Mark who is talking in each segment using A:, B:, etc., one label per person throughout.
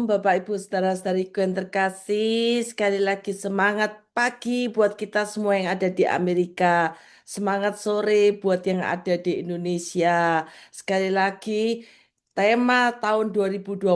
A: Bapak Ibu saudara-saudariku yang terkasih. Sekali lagi semangat pagi buat kita semua yang ada di Amerika. Semangat sore buat yang ada di Indonesia. Sekali lagi tema tahun 2026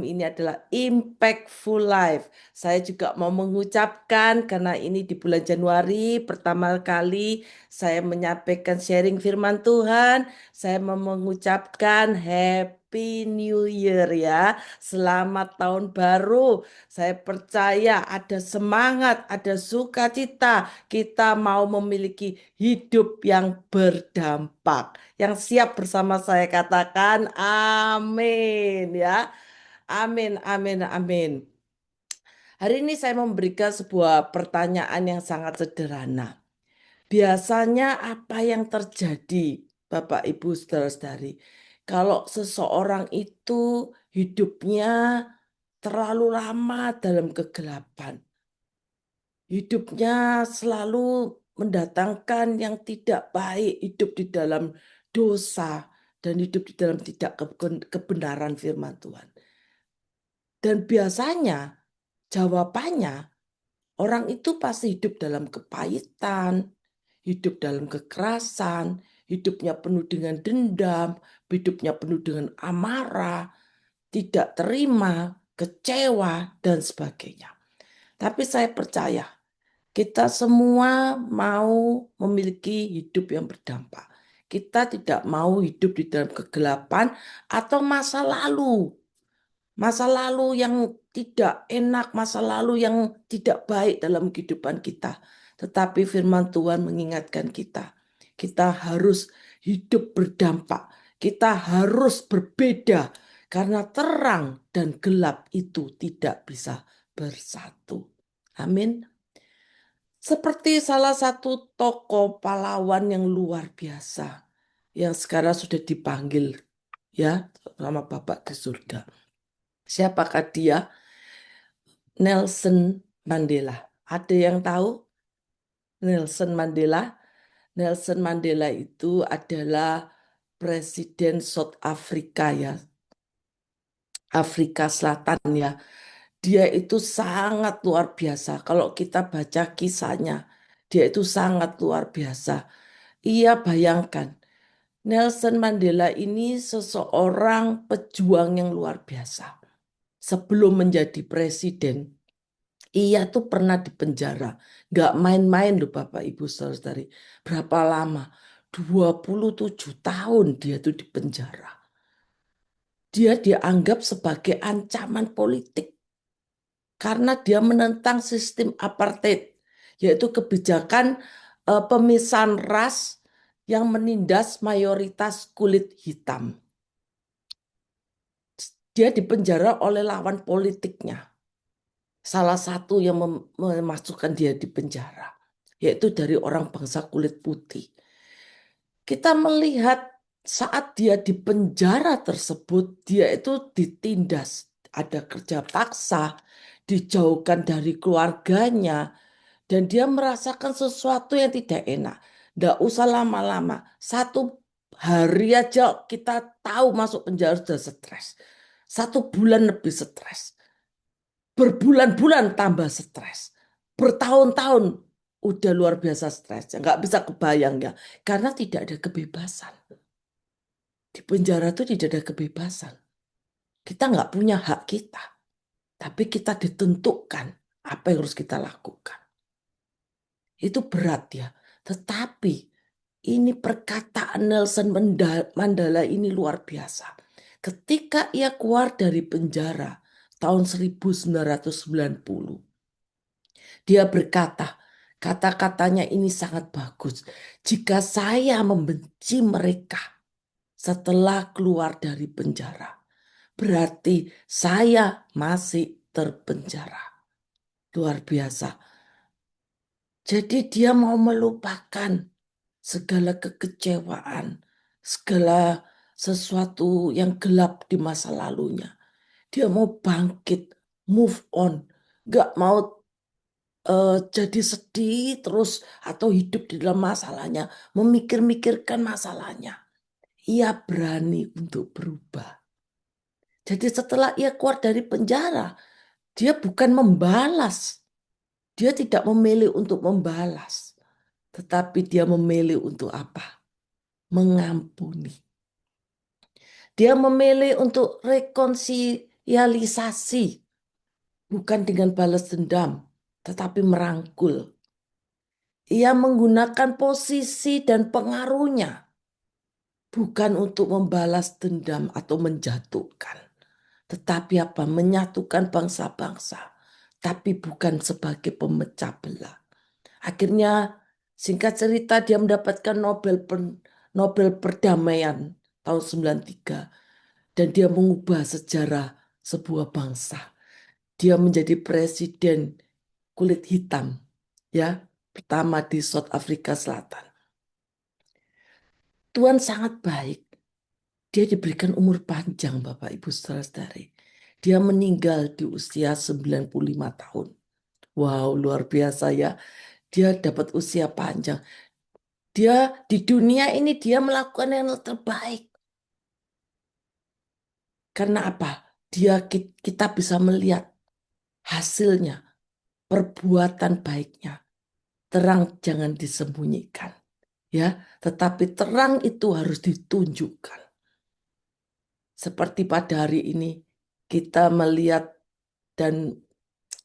A: ini adalah Impactful Life. Saya juga mau mengucapkan karena ini di bulan Januari pertama kali saya menyampaikan sharing firman Tuhan. Saya mau mengucapkan Happy New Year ya. Selamat tahun baru. Saya percaya ada semangat, ada sukacita. Kita mau memiliki hidup yang berdampak. Yang siap bersama saya katakan amin ya. Amin, amin, amin. Hari ini saya memberikan sebuah pertanyaan yang sangat sederhana. Biasanya apa yang terjadi, Bapak Ibu Saudara-saudari, kalau seseorang itu hidupnya terlalu lama dalam kegelapan, hidupnya selalu mendatangkan yang tidak baik, hidup di dalam dosa dan hidup di dalam tidak kebenaran firman Tuhan. Dan biasanya jawabannya orang itu pasti hidup dalam kepahitan, hidup dalam kekerasan, hidupnya penuh dengan dendam, hidupnya penuh dengan amarah, tidak terima, kecewa, dan sebagainya. Tapi saya percaya kita semua mau memiliki hidup yang berdampak. Kita tidak mau hidup di dalam kegelapan atau masa lalu. Masa lalu yang tidak enak, masa lalu yang tidak baik dalam kehidupan kita. Tetapi firman Tuhan mengingatkan kita. Kita harus hidup berdampak. Kita harus berbeda. Karena terang dan gelap itu tidak bisa bersatu. Amin. Seperti salah satu tokoh pahlawan yang luar biasa. Yang sekarang sudah dipanggil ya sama Bapak ke surga. Siapakah dia? Nelson Mandela. Ada yang tahu Nelson Mandela? Nelson Mandela itu adalah Presiden South Afrika ya, Afrika Selatan ya. Dia itu sangat luar biasa. Kalau kita baca kisahnya, dia itu sangat luar biasa. Ia bayangkan, Nelson Mandela ini seseorang pejuang yang luar biasa. Sebelum menjadi presiden, ia tuh pernah di penjara. Nggak main-main loh Bapak Ibu Saudari. Berapa lama? 27 tahun dia tuh di penjara. Dia dianggap sebagai ancaman politik. Karena dia menentang sistem apartheid. Yaitu kebijakan pemisahan ras yang menindas mayoritas kulit hitam. Dia dipenjara oleh lawan politiknya. Salah satu yang memasukkan dia di penjara, yaitu dari orang bangsa kulit putih. Kita melihat saat dia di penjara tersebut, dia itu ditindas, ada kerja paksa, dijauhkan dari keluarganya, dan dia merasakan sesuatu yang tidak enak. Nggak usah lama-lama, 1 hari aja kita tahu masuk penjara sudah stres. 1 bulan lebih stres. Berbulan-bulan tambah stres. Bertahun-tahun udah luar biasa stresnya. Nggak bisa kebayang ya. Karena tidak ada kebebasan. Di penjara itu tidak ada kebebasan. Kita nggak punya hak kita. Tapi kita ditentukan apa yang harus kita lakukan. Itu berat ya. Tetapi ini perkataan Nelson Mandela ini luar biasa. Ketika ia keluar dari penjara tahun 1990, dia berkata, kata-katanya ini sangat bagus. Jika saya membenci mereka setelah keluar dari penjara, berarti saya masih terpenjara. Luar biasa. Jadi dia mau melupakan segala kekecewaan, segala sesuatu yang gelap di masa lalunya. Dia mau bangkit, move on. Gak mau jadi sedih terus atau hidup di dalam masalahnya, memikir-mikirkan masalahnya. Ia berani untuk berubah. Jadi setelah ia keluar dari penjara, dia bukan membalas. Dia tidak memilih untuk membalas. Tetapi dia memilih untuk apa? Mengampuni. Dia memilih untuk rekonsiliasi. Bukan dengan balas dendam, tetapi merangkul. Ia menggunakan posisi dan pengaruhnya. Bukan untuk membalas dendam atau menjatuhkan. Tetapi apa? Menyatukan bangsa-bangsa. Tapi bukan sebagai pemecah belah. Akhirnya singkat cerita dia mendapatkan Nobel Perdamaian tahun 93. Dan dia mengubah sejarah sebuah bangsa. Dia menjadi presiden kulit hitam. Ya, pertama di South Afrika Selatan. Tuhan sangat baik. Dia diberikan umur panjang Bapak Ibu Saudara-saudari. Dia meninggal di usia 95 tahun. Wow, luar biasa ya. Dia dapat usia panjang. Dia di dunia ini dia melakukan yang terbaik. Karena apa? Kita bisa melihat hasilnya, perbuatan baiknya. Terang jangan disembunyikan. Ya, tetapi terang itu harus ditunjukkan. Seperti pada hari ini kita melihat dan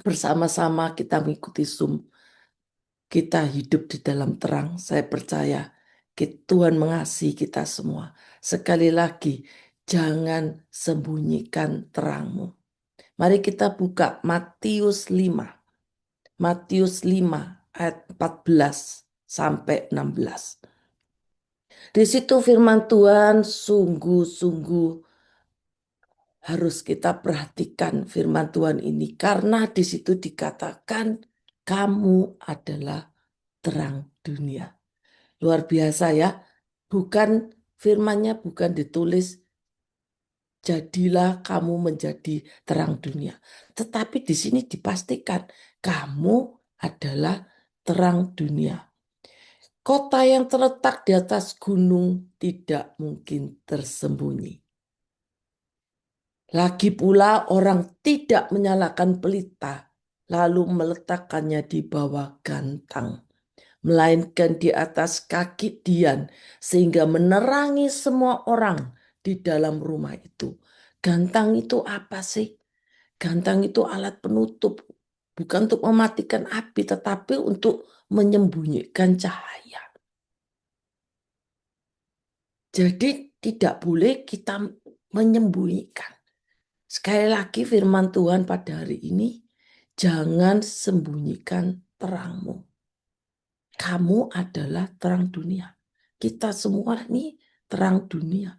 A: bersama-sama kita mengikuti Zoom. Kita hidup di dalam terang. Saya percaya Tuhan mengasihi kita semua. Sekali lagi, jangan sembunyikan terangmu. Mari kita buka Matius 5. Matius 5 ayat 14 sampai 16. Di situ firman Tuhan sungguh-sungguh harus kita perhatikan firman Tuhan ini karena di situ dikatakan kamu adalah terang dunia. Luar biasa ya. Bukan firmannya bukan ditulis jadilah kamu menjadi terang dunia. Tetapi di sini dipastikan kamu adalah terang dunia. Kota yang terletak di atas gunung tidak mungkin tersembunyi. Lagi pula orang tidak menyalakan pelita lalu meletakkannya di bawah gantang, melainkan di atas kaki dian sehingga menerangi semua orang di dalam rumah itu. Gantang itu apa sih? Gantang itu alat penutup, bukan untuk mematikan api tetapi untuk menyembunyikan cahaya. Jadi tidak boleh kita menyembunyikan. Sekali lagi firman Tuhan pada hari ini, jangan sembunyikan terangmu. Kamu adalah terang dunia. Kita semua ini terang dunia.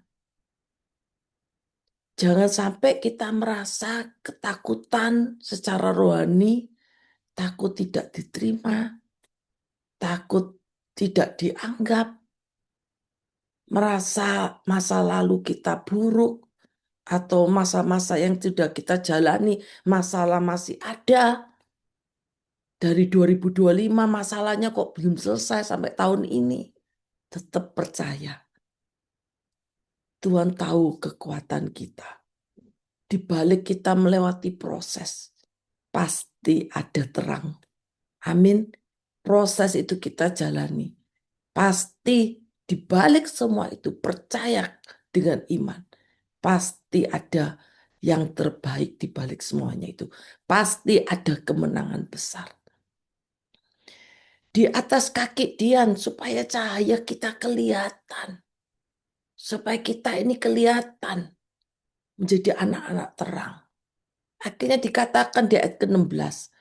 A: Jangan sampai kita merasa ketakutan secara rohani, takut tidak diterima, takut tidak dianggap, merasa masa lalu kita buruk, atau masa-masa yang sudah kita jalani, masalah masih ada. Dari 2025 masalahnya kok belum selesai sampai tahun ini. Tetap percaya. Tuhan tahu kekuatan kita. Di balik kita melewati proses, pasti ada terang. Amin. Proses itu kita jalani. Pasti di balik semua itu percaya dengan iman. Pasti ada yang terbaik di balik semuanya itu. Pasti ada kemenangan besar. Di atas kaki dian supaya cahaya kita kelihatan. Supaya kita ini kelihatan menjadi anak-anak terang. Akhirnya dikatakan di ayat ke-16.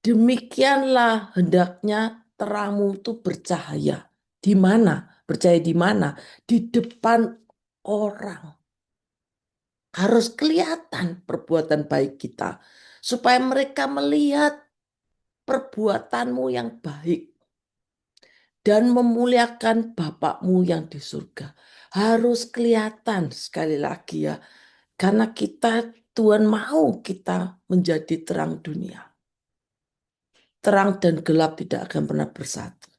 A: Demikianlah hendaknya terangmu itu bercahaya. Di mana? Bercahaya di mana? Di depan orang. Harus kelihatan perbuatan baik kita. Supaya mereka melihat perbuatanmu yang baik. Dan memuliakan Bapakmu yang di surga. Harus kelihatan sekali lagi ya. Karena Tuhan mau kita menjadi terang dunia. Terang dan gelap tidak akan pernah bersatu.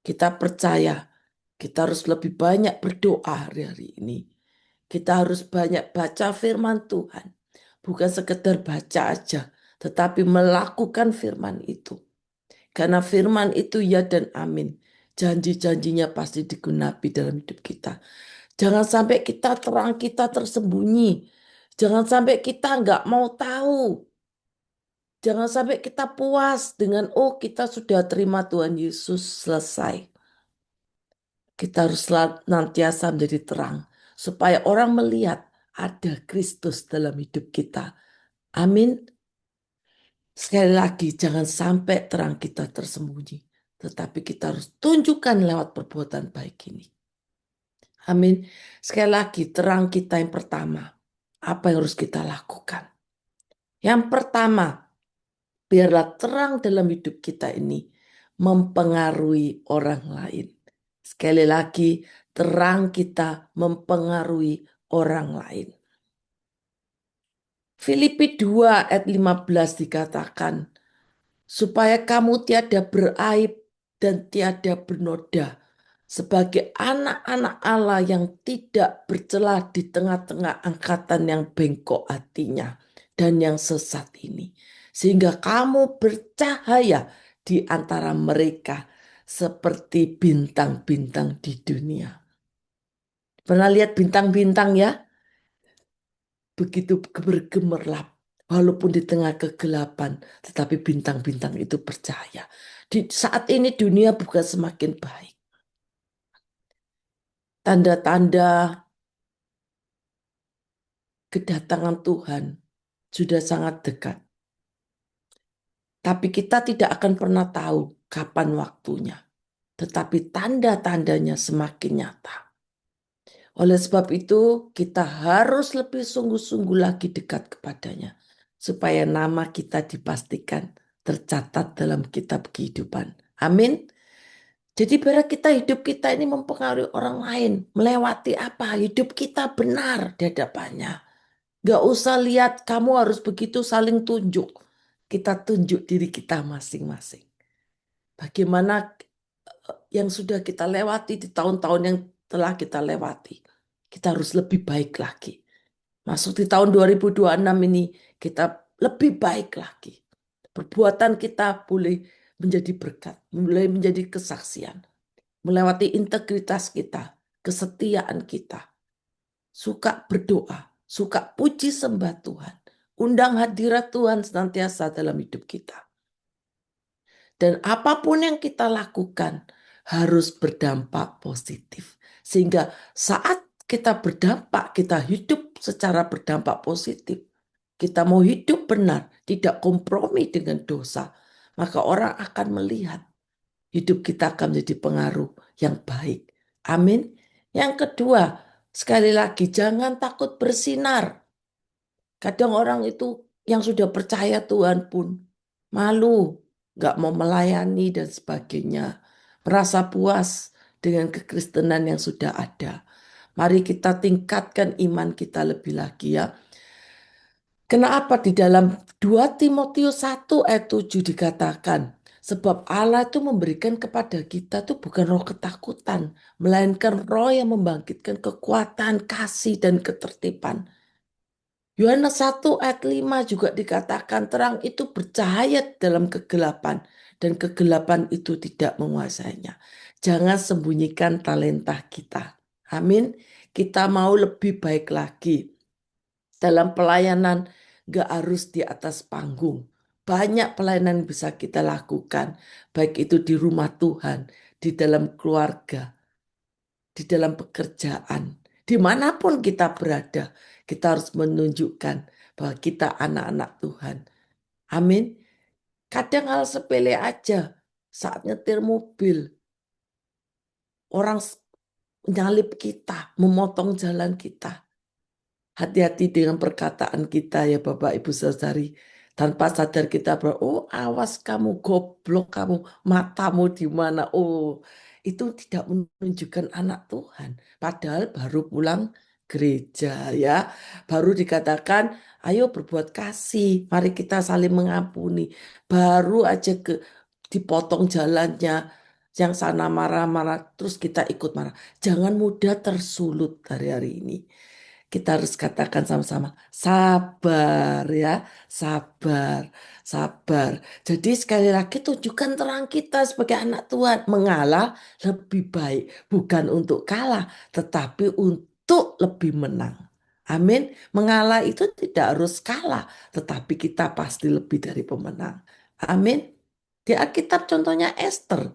A: Kita percaya kita harus lebih banyak berdoa hari-hari ini. Kita harus banyak baca firman Tuhan. Bukan sekedar baca aja, tetapi melakukan firman itu. Karena firman itu ya dan amin. Janji-janjinya pasti digunapi dalam hidup kita. Jangan sampai terang kita tersembunyi. Jangan sampai kita nggak mau tahu. Jangan sampai kita puas dengan, oh kita sudah terima Tuhan Yesus selesai. Kita harus senantiasa menjadi terang. Supaya orang melihat ada Kristus dalam hidup kita. Amin. Sekali lagi, jangan sampai terang kita tersembunyi. Tetapi kita harus tunjukkan lewat perbuatan baik ini. Amin. Sekali lagi, terang kita yang pertama. Apa yang harus kita lakukan? Yang pertama, biarlah terang dalam hidup kita ini mempengaruhi orang lain. Sekali lagi, terang kita mempengaruhi orang lain. Filipi 2 ayat 15 dikatakan, supaya kamu tiada beraib dan tiada bernoda, sebagai anak-anak Allah yang tidak bercelah di tengah-tengah angkatan yang bengkok hatinya dan yang sesat ini. Sehingga kamu bercahaya di antara mereka seperti bintang-bintang di dunia. Pernah lihat bintang-bintang ya? Begitu bergemerlap. Walaupun di tengah kegelapan, tetapi bintang-bintang itu bercahaya. Di saat ini dunia bukan semakin baik. Tanda-tanda kedatangan Tuhan sudah sangat dekat. Tapi kita tidak akan pernah tahu kapan waktunya. Tetapi tanda-tandanya semakin nyata. Oleh sebab itu kita harus lebih sungguh-sungguh lagi dekat kepadanya. Supaya nama kita dipastikan tercatat dalam kitab kehidupan. Amin. Jadi biar hidup kita ini mempengaruhi orang lain. Melewati apa? Hidup kita benar di hadapannya. Gak usah lihat kamu harus begitu saling tunjuk. Kita tunjuk diri kita masing-masing. Bagaimana yang sudah kita lewati di tahun-tahun yang telah kita lewati. Kita harus lebih baik lagi. Masuk di tahun 2026 ini kita lebih baik lagi. Perbuatan kita boleh menjadi berkat, boleh menjadi kesaksian. Melewati integritas kita, kesetiaan kita. Suka berdoa, suka puji sembah Tuhan. Undang hadirat Tuhan senantiasa dalam hidup kita. Dan apapun yang kita lakukan harus berdampak positif. Sehingga saat kita berdampak, kita hidup secara berdampak positif. Kita mau hidup benar, tidak kompromi dengan dosa. Maka orang akan melihat hidup kita akan menjadi pengaruh yang baik. Amin. Yang kedua, sekali lagi jangan takut bersinar. Kadang orang itu yang sudah percaya Tuhan pun malu, gak mau melayani dan sebagainya. Merasa puas dengan kekristenan yang sudah ada. Mari kita tingkatkan iman kita lebih lagi ya. Kenapa di dalam 2 Timotius 1 ayat 7 dikatakan, sebab Allah itu memberikan kepada kita tuh bukan roh ketakutan, melainkan roh yang membangkitkan kekuatan, kasih, dan ketertiban. Yohanes 1 ayat 5 juga dikatakan terang itu bercahaya dalam kegelapan dan kegelapan itu tidak menguasainya. Jangan sembunyikan talenta kita. Amin. Kita mau lebih baik lagi. Dalam pelayanan gak harus di atas panggung. Banyak pelayanan yang bisa kita lakukan. Baik itu di rumah Tuhan, di dalam keluarga, di dalam pekerjaan. Dimanapun kita berada, kita harus menunjukkan bahwa kita anak-anak Tuhan. Amin. Kadang hal sepele aja saat nyetir mobil. Orang nyalip kita, memotong jalan kita. Hati-hati dengan perkataan kita ya Bapak Ibu Saudari. Tanpa sadar kita oh awas kamu goblok kamu, matamu di mana. Oh itu tidak menunjukkan anak Tuhan. Padahal baru pulang gereja ya. Baru dikatakan ayo berbuat kasih. Mari kita saling mengampuni. Baru aja dipotong jalannya. Yang sana marah-marah terus kita ikut marah. Jangan mudah tersulut hari-hari ini. Kita harus katakan sama-sama, sabar ya, sabar, sabar. Jadi sekali lagi tunjukkan terang kita sebagai anak Tuhan. Mengalah lebih baik, bukan untuk kalah, tetapi untuk lebih menang. Amin. Mengalah itu tidak harus kalah, tetapi kita pasti lebih dari pemenang. Amin. Di Alkitab contohnya Esther.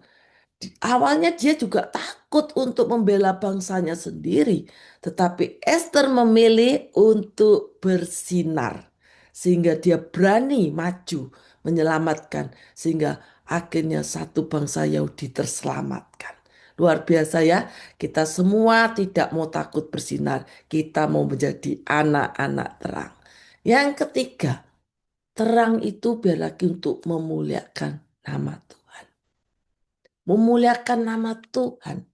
A: Awalnya dia juga takut untuk membela bangsanya sendiri, tetapi Esther memilih untuk bersinar, sehingga dia berani maju menyelamatkan, sehingga akhirnya satu bangsa Yahudi terselamatkan. Luar biasa ya, kita semua tidak mau takut bersinar, kita mau menjadi anak-anak terang. Yang ketiga, terang itu biar lagi untuk memuliakan nama Tuhan. Memuliakan nama Tuhan.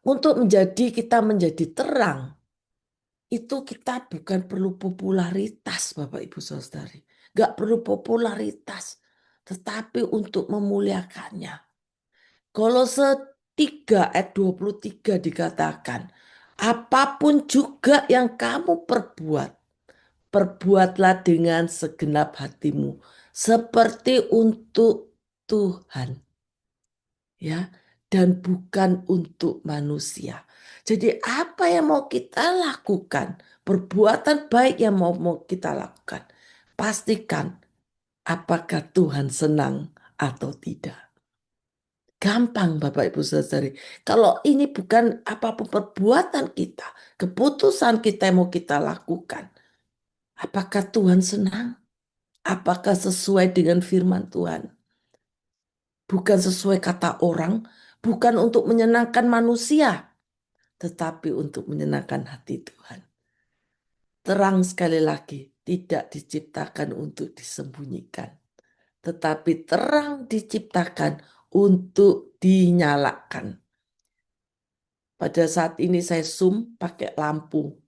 A: Untuk kita menjadi terang, itu kita bukan perlu popularitas, Bapak Ibu Saudari. Gak perlu popularitas, tetapi untuk memuliakannya. Kolose 3 ayat 23 dikatakan, apapun juga yang kamu perbuat, perbuatlah dengan segenap hatimu, seperti untuk Tuhan. Ya, dan bukan untuk manusia. Jadi apa yang mau kita lakukan, perbuatan baik yang mau kita lakukan, pastikan apakah Tuhan senang atau tidak. Gampang Bapak Ibu Saudari. Kalau ini bukan apapun perbuatan kita, keputusan kita yang mau kita lakukan, apakah Tuhan senang? Apakah sesuai dengan firman Tuhan? Bukan sesuai kata orang, bukan untuk menyenangkan manusia, tetapi untuk menyenangkan hati Tuhan. Terang sekali lagi tidak diciptakan untuk disembunyikan, tetapi terang diciptakan untuk dinyalakan. Pada saat ini saya zoom pakai lampu.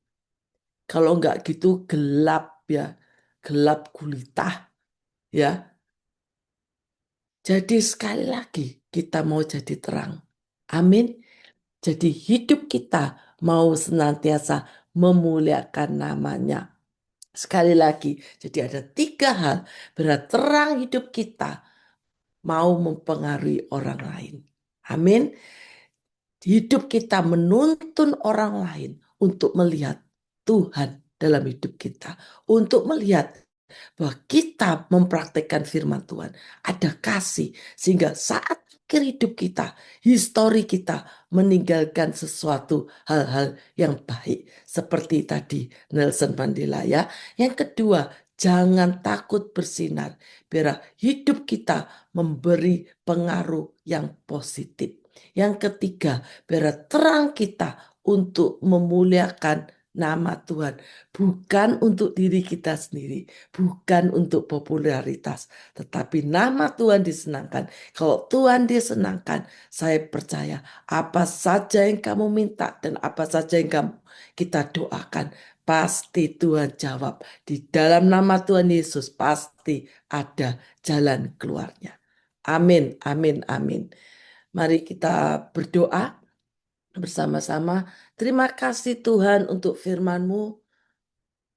A: Kalau enggak gitu gelap ya, gelap gulita ya. Jadi sekali lagi kita mau jadi terang. Amin. Jadi hidup kita mau senantiasa memuliakan namanya. Sekali lagi, jadi ada 3 hal. Berat terang hidup kita mau mempengaruhi orang lain. Amin. Hidup kita menuntun orang lain untuk melihat Tuhan dalam hidup kita. Untuk melihat bahwa kita mempraktekkan firman Tuhan. Ada kasih. Sehingga saat akhir hidup kita, histori kita meninggalkan sesuatu hal-hal yang baik. Seperti tadi Nelson Mandela ya. Yang kedua, jangan takut bersinar. Biar hidup kita memberi pengaruh yang positif. Yang ketiga, biar terang kita untuk memuliakan nama Tuhan. Bukan untuk diri kita sendiri, bukan untuk popularitas, tetapi nama Tuhan disenangkan. Kalau Tuhan disenangkan, saya percaya apa saja yang kamu minta dan apa saja yang kita doakan, pasti Tuhan jawab. Di dalam nama Tuhan Yesus pasti ada jalan keluarnya. Amin, amin, amin. Mari kita berdoa bersama-sama. Terima kasih Tuhan untuk firman-Mu,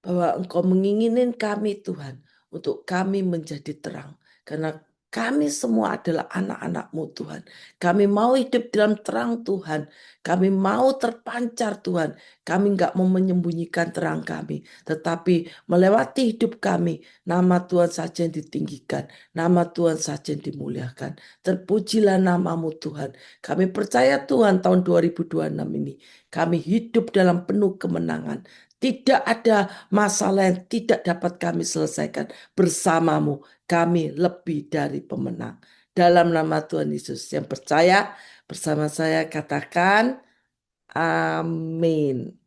A: bahwa Engkau menginginkan kami Tuhan untuk kami menjadi terang. Karena kami semua adalah anak-anak-Mu Tuhan. Kami mau hidup dalam terang Tuhan. Kami mau terpancar Tuhan. Kami enggak mau menyembunyikan terang kami. Tetapi melewati hidup kami, nama Tuhan saja yang ditinggikan. Nama Tuhan saja yang dimuliakan. Terpujilah nama-Mu Tuhan. Kami percaya Tuhan tahun 2026 ini. Kami hidup dalam penuh kemenangan. Tidak ada masalah yang tidak dapat kami selesaikan. Bersamamu kami lebih dari pemenang. Dalam nama Tuhan Yesus yang percaya bersama saya katakan amin.